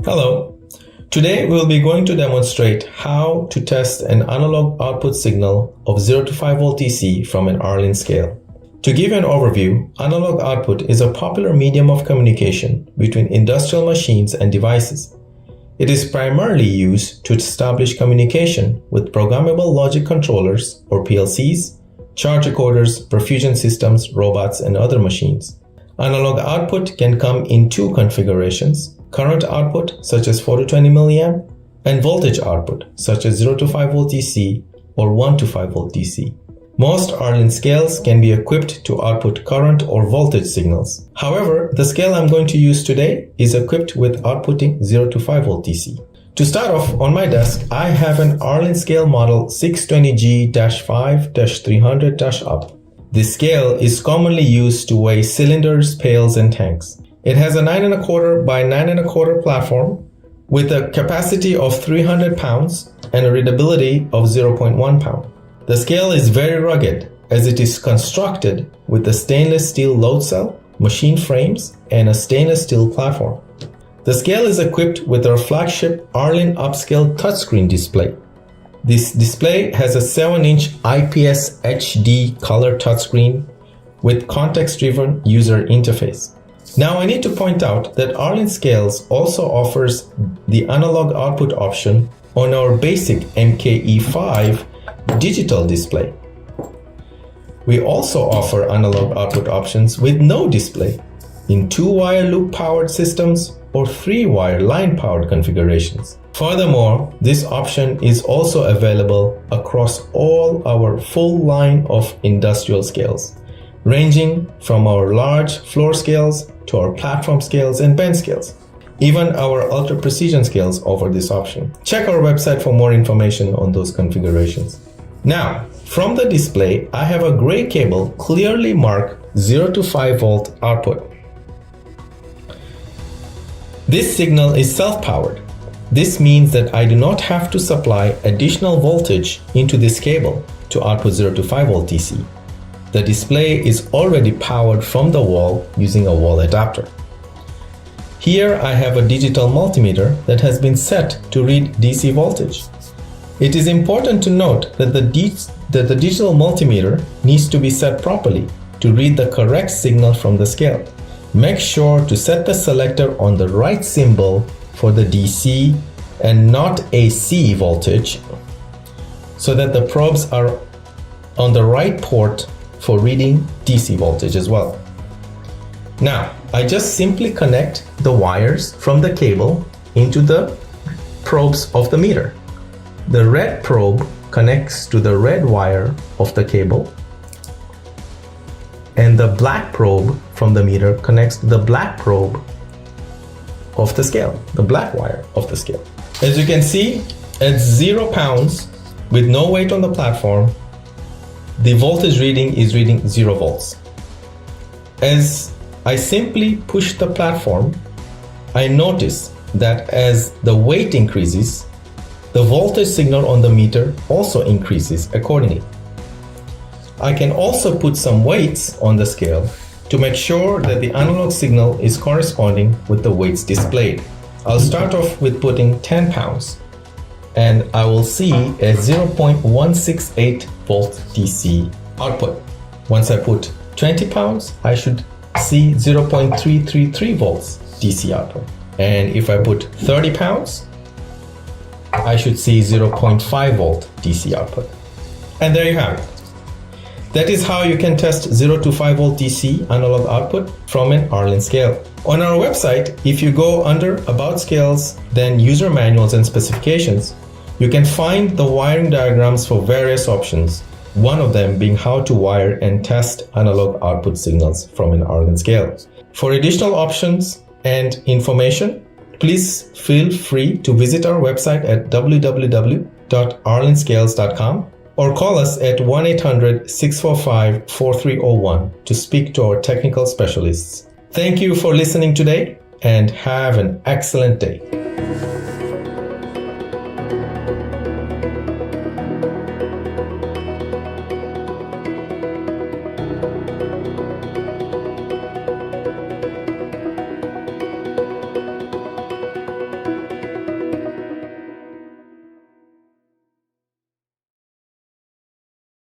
Hello. Today we'll be going to demonstrate how to test an analog output signal of 0 to 5 volt DC from an Arlyn scale. To give an overview, analog output is a popular medium of communication between industrial machines and devices. It is primarily used to establish communication with programmable logic controllers or PLCs, charge recorders, perfusion systems, robots, and other machines. Analog output can come in two configurations: current output, such as 4 to 20 milliamp, and voltage output, such as 0 to 5 volt DC or 1 to 5 volt DC. Most Arlyn scales can be equipped to output current or voltage signals. However, the scale I'm going to use today is equipped with outputting 0 to 5 volt DC. To start off, on my desk, I have an Arlyn scale model 620G-5-300-UP. This scale is commonly used to weigh cylinders, pails, and tanks. It has a 9¼ by 9¼ platform with a capacity of 300 pounds and a readability of 0.1 pound. The scale is very rugged as it is constructed with a stainless steel load cell, machine frames, and a stainless steel platform. The scale is equipped with our flagship Arlyn upscale touchscreen display. This display has a 7-inch IPS HD color touchscreen with context-driven user interface. Now I need to point out that Arlyn Scales also offers the analog output option on our basic MKE5 digital display. We also offer analog output options with no display in 2-wire loop powered systems or 3-wire line powered configurations. Furthermore, this option is also available across all our full line of industrial scales, ranging from our large floor scales to our platform scales and bench scales. Even our ultra precision scales offer this option. Check our website for more information on those configurations. Now, from the display, I have a gray cable clearly marked 0 to 5 volt output. This signal is self-powered. This means that I do not have to supply additional voltage into this cable to output 0 to 5 volt DC. The display is already powered from the wall using a wall adapter. Here I have a digital multimeter that has been set to read DC voltage. It is important to note that the digital multimeter needs to be set properly to read the correct signal from the scale. Make sure to set the selector on the right symbol for the DC and not AC voltage so that the probes are on the right port for reading DC voltage as well. Now, I just simply connect the wires from the cable into the probes of the meter. The red probe connects to the red wire of the cable, and the black probe from the meter connects to the black probe of the scale, the black wire of the scale. As you can see, at 0 pounds with no weight on the platform, the voltage reading is reading 0 volts. As I simply push the platform, I notice that as the weight increases, the voltage signal on the meter also increases accordingly. I can also put some weights on the scale to make sure that the analog signal is corresponding with the weights displayed. I'll start off with putting 10 pounds and I will see a 0.168 volt DC output. Once I put 20 pounds, I should see 0.333 volts DC output. And if I put 30 pounds, I should see 0.5 volt DC output. And there you have it. That is how you can test 0 to 5 volt DC analog output from an Arlyn scale. On our website, if you go under About Scales, then User Manuals and Specifications, you can find the wiring diagrams for various options, one of them being how to wire and test analog output signals from an Arlyn scale. For additional options and information, please feel free to visit our website at www.arlynscales.com or call us at 1-800-645-4301 to speak to our technical specialists. Thank you for listening today and have an excellent day.